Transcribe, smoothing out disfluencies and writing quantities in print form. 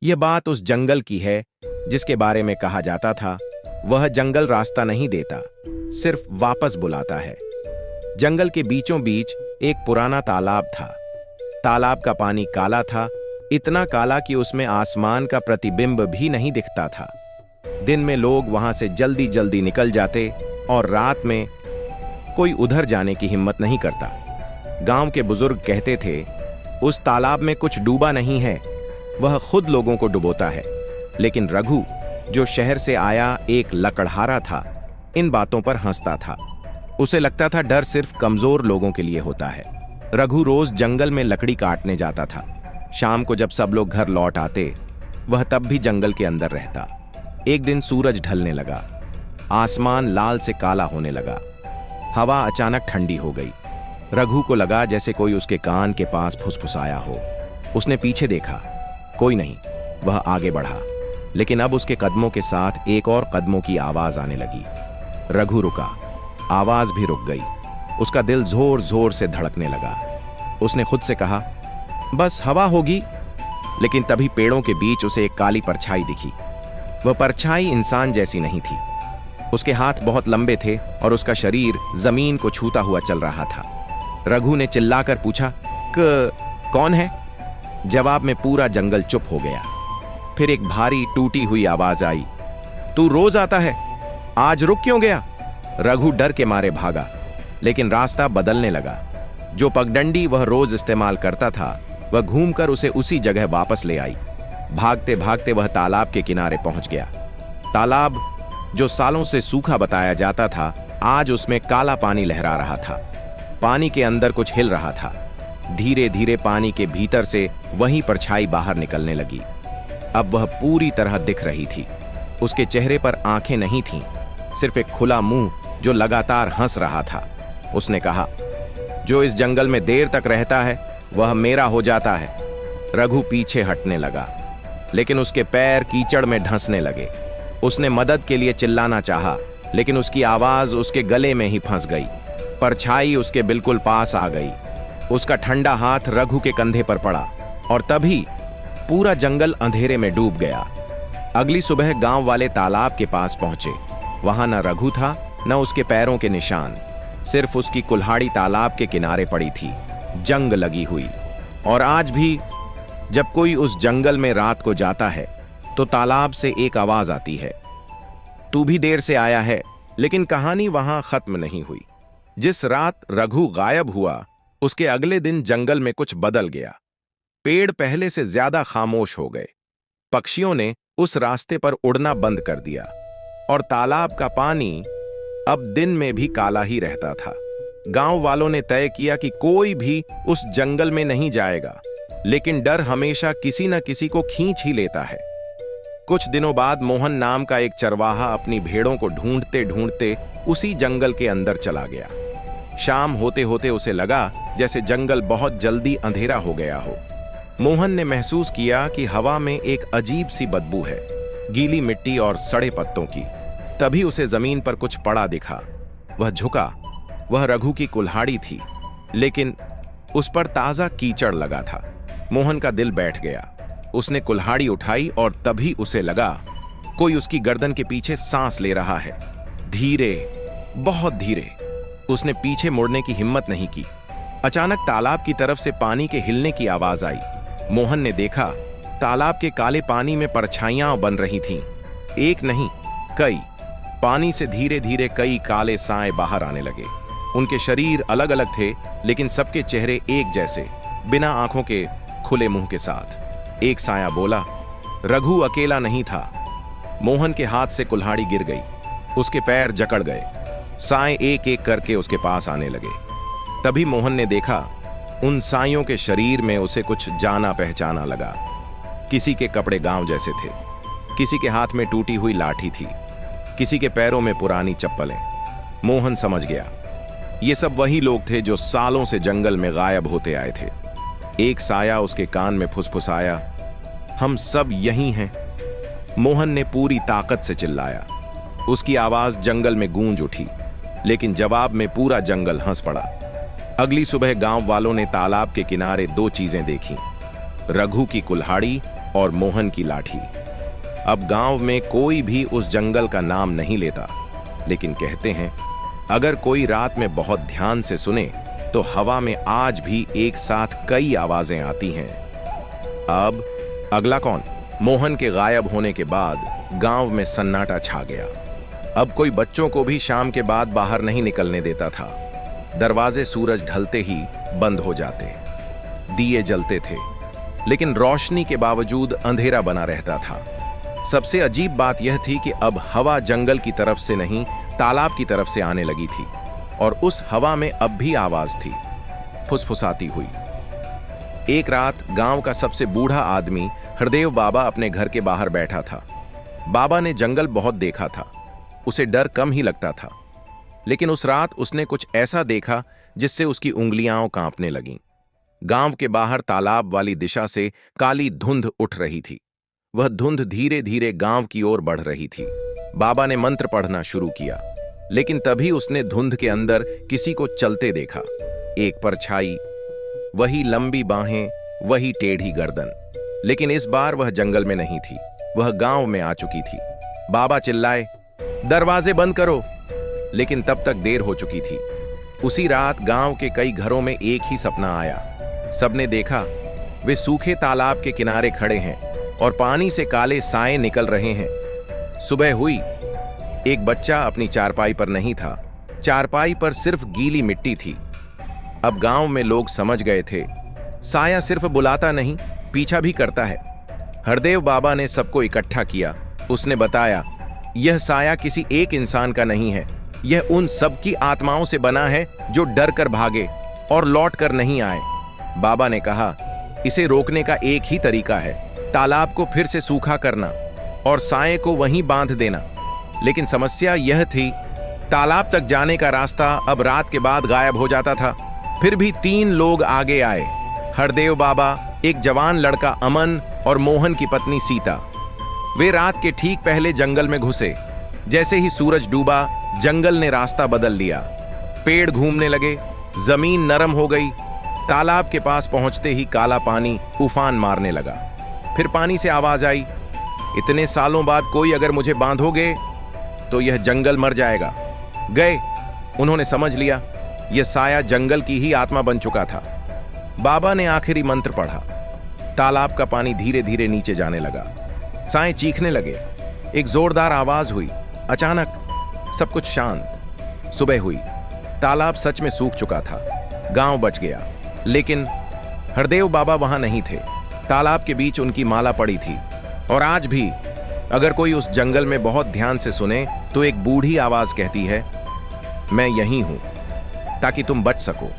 यह बात उस जंगल की है जिसके बारे में कहा जाता था, वह जंगल रास्ता नहीं देता, सिर्फ वापस बुलाता है। जंगल के बीचों बीच एक पुराना तालाब था। तालाब का पानी काला था, इतना काला कि उसमें आसमान का प्रतिबिंब भी नहीं दिखता था। दिन में लोग वहां से जल्दी जल्दी निकल जाते और रात में कोई उधर जाने की हिम्मत नहीं करता। गांव के बुजुर्ग कहते थे, उस तालाब में कुछ डूबा नहीं है, वह खुद लोगों को डुबोता है। लेकिन रघु, जो शहर से आया एक लकड़हारा था, इन बातों पर हंसता था। उसे लगता था डर सिर्फ कमजोर लोगों के लिए होता है। रघु रोज जंगल में लकड़ी काटने जाता था। शाम को जब सब लोग घर लौट आते, वह तब भी जंगल के अंदर रहता। एक दिन सूरज ढलने लगा, आसमान लाल से काला होने लगा, हवा अचानक ठंडी हो गई। रघु को लगा जैसे कोई उसके कान के पास फुसफुसाया हो। उसने पीछे देखा, कोई नहीं। वह आगे बढ़ा, लेकिन अब उसके कदमों के साथ एक और कदमों की आवाज आने लगी। रघु रुका, आवाज भी रुक गई। उसका दिल जोर जोर से धड़कने लगा। उसने खुद से कहा, बस हवा होगी। लेकिन तभी पेड़ों के बीच उसे एक काली परछाई दिखी। वह परछाई इंसान जैसी नहीं थी। उसके हाथ बहुत लंबे थे और उसका शरीर जमीन को छूता हुआ चल रहा था। रघु ने चिल्लाकर पूछा, कौन है? जवाब में पूरा जंगल चुप हो गया। फिर एक भारी टूटी हुई आवाज आई, तू रोज आता है, आज रुक क्यों गया? रघु डर के मारे भागा, लेकिन रास्ता बदलने लगा। जो पगडंडी वह रोज इस्तेमाल करता था, वह घूमकर उसे उसी जगह वापस ले आई। भागते भागते वह तालाब के किनारे पहुंच गया। तालाब, जो सालों से सूखा बताया जाता था, आज उसमें काला पानी लहरा रहा था। पानी के अंदर कुछ हिल रहा था। धीरे धीरे पानी के भीतर से वही परछाई बाहर निकलने लगी। अब वह पूरी तरह दिख रही थी। उसके चेहरे पर आंखें नहीं थीं, सिर्फ एक खुला मुंह जो लगातार हंस रहा था। उसने कहा, जो इस जंगल में देर तक रहता है, वह मेरा हो जाता है। रघु पीछे हटने लगा, लेकिन उसके पैर कीचड़ में धंसने लगे। उसने मदद के लिए चिल्लाना चाहा, लेकिन उसकी आवाज उसके गले में ही फंस गई। परछाई उसके बिल्कुल पास आ गई। उसका ठंडा हाथ रघु के कंधे पर पड़ा और तभी पूरा जंगल अंधेरे में डूब गया। अगली सुबह गांव वाले तालाब के पास पहुंचे। वहां न रघु था, न उसके पैरों के निशान, सिर्फ उसकी कुल्हाड़ी तालाब के किनारे पड़ी थी, जंग लगी हुई। और आज भी जब कोई उस जंगल में रात को जाता है, तो तालाब से एक आवाज आती है, तू भी देर से आया है। लेकिन कहानी वहां खत्म नहीं हुई। जिस रात रघु गायब हुआ, उसके अगले दिन जंगल में कुछ बदल गया। पेड़ पहले से ज्यादा खामोश हो गए। पक्षियों ने उस रास्ते पर उड़ना बंद कर दिया और तालाब का पानी अब दिन में भी काला ही रहता था। गांव वालों ने तय किया कि कोई भी उस जंगल में नहीं जाएगा, लेकिन डर हमेशा किसी न किसी को खींच ही लेता है। कुछ दिनों बाद मोहन नाम का एक चरवाहा अपनी भेड़ों को ढूंढते ढूंढते उसी जंगल के अंदर चला गया। शाम होते होते उसे लगा जैसे जंगल बहुत जल्दी अंधेरा हो गया हो। मोहन ने महसूस किया कि हवा में एक अजीब सी बदबू है, गीली मिट्टी और सड़े पत्तों की। तभी उसे जमीन पर कुछ पड़ा दिखा। वह झुका। वह रघु की कुल्हाड़ी थी, लेकिन उस पर ताजा कीचड़ लगा था। मोहन का दिल बैठ गया। उसने कुल्हाड़ी उठाई और तभी उसे लगा कोई उसकी गर्दन के पीछे सांस ले रहा है, धीरे, बहुत धीरे। उसने पीछे मुड़ने की हिम्मत नहीं की। अचानक तालाब की तरफ से पानी के हिलने की आवाज आई। मोहन ने देखा, तालाब के काले पानी में परछाइयां बन रही थीं। एक नहीं, कई। पानी से धीरे धीरे कई काले साए बाहर आने लगे। उनके शरीर अलग अलग थे, लेकिन सबके चेहरे एक जैसे, बिना आंखों के, खुले मुंह के साथ। एक साया बोला, रघु अकेला नहीं था। मोहन के हाथ से कुल्हाड़ी गिर गई। उसके पैर जकड़ गए। साए एक एक करके उसके पास आने लगे। तभी मोहन ने देखा, उन साइयों के शरीर में उसे कुछ जाना पहचाना लगा। किसी के कपड़े गांव जैसे थे, किसी के हाथ में टूटी हुई लाठी थी, किसी के पैरों में पुरानी चप्पलें। मोहन समझ गया, ये सब वही लोग थे जो सालों से जंगल में गायब होते आए थे। एक साया उसके कान में फुसफुसाया, हम सब यही हैं। मोहन ने पूरी ताकत से चिल्लाया। उसकी आवाज जंगल में गूंज उठी, लेकिन जवाब में पूरा जंगल हंस पड़ा। अगली सुबह गांव वालों ने तालाब के किनारे दो चीजें देखीं, रघु की कुल्हाड़ी और मोहन की लाठी। अब गांव में कोई भी उस जंगल का नाम नहीं लेता, लेकिन कहते हैं अगर कोई रात में बहुत ध्यान से सुने तो हवा में आज भी एक साथ कई आवाजें आती हैं। अब अगला कौन? मोहन के गायब होने के बाद गांव में सन्नाटा छा गया। अब कोई बच्चों को भी शाम के बाद बाहर नहीं निकलने देता था। दरवाजे सूरज ढलते ही बंद हो जाते, दिए जलते थे, लेकिन रोशनी के बावजूद अंधेरा बना रहता था। सबसे अजीब बात यह थी कि अब हवा जंगल की तरफ से नहीं, तालाब की तरफ से आने लगी थी, और उस हवा में अब भी आवाज थी, फुसफुसाती हुई। एक रात गांव का सबसे बूढ़ा आदमी हरदेव बाबा अपने घर के बाहर बैठा था। बाबा ने जंगल बहुत देखा था, उसे डर कम ही लगता था, लेकिन उस रात उसने कुछ ऐसा देखा जिससे उसकी उंगलियां कांपने लगीं। गांव के बाहर तालाब वाली दिशा से काली धुंध उठ रही थी। वह धुंध धीरे धीरे गांव की ओर बढ़ रही थी। बाबा ने मंत्र पढ़ना शुरू किया, लेकिन तभी उसने धुंध के अंदर किसी को चलते देखा। एक परछाई, वही लंबी बाहें, वही टेढ़ी गर्दन, लेकिन इस बार वह जंगल में नहीं थी, वह गांव में आ चुकी थी। बाबा चिल्लाए, दरवाजे बंद करो, लेकिन तब तक देर हो चुकी थी। उसी रात गांव के कई घरों में एक ही सपना आया। सबने देखा वे सूखे तालाब के किनारे खड़े हैं और पानी से काले साए निकल रहे हैं। सुबह हुई, एक बच्चा अपनी चारपाई पर नहीं था, चारपाई पर सिर्फ गीली मिट्टी थी। अब गांव में लोग समझ गए थे, साया सिर्फ बुलाता नहीं, पीछा भी करता है। हरदेव बाबा ने सबको इकट्ठा किया। उसने बताया, यह साया किसी एक इंसान का नहीं है, यह उन सबकी आत्माओं से बना है जो डर कर भागे और लौट कर नहीं आए। बाबा ने कहा, इसे रोकने का एक ही तरीका है, तालाब को फिर से सूखा करना और साए को वहीं बांध देना। लेकिन समस्या यह थी, तालाब तक जाने का रास्ता अब रात के बाद गायब हो जाता था। फिर भी 3 लोग आगे आए, हरदेव बाबा, एक जवान लड़का अमन और मोहन की पत्नी सीता। वे रात के ठीक पहले जंगल में घुसे। जैसे ही सूरज डूबा, जंगल ने रास्ता बदल लिया। पेड़ घूमने लगे, जमीन नरम हो गई। तालाब के पास पहुंचते ही काला पानी उफान मारने लगा। फिर पानी से आवाज आई, इतने सालों बाद कोई अगर मुझे बांधोगे तो यह जंगल मर जाएगा। गए, उन्होंने समझ लिया यह साया जंगल की ही आत्मा बन चुका था। बाबा ने आखिरी मंत्र पढ़ा। तालाब का पानी धीरे धीरे नीचे जाने लगा। साए चीखने लगे। एक जोरदार आवाज हुई। अचानक सब कुछ शांत। सुबह हुई, तालाब सच में सूख चुका था। गांव बच गया, लेकिन हरदेव बाबा वहां नहीं थे। तालाब के बीच उनकी माला पड़ी थी, और आज भी अगर कोई उस जंगल में बहुत ध्यान से सुने तो एक बूढ़ी आवाज कहती है, मैं यहीं हूं ताकि तुम बच सको।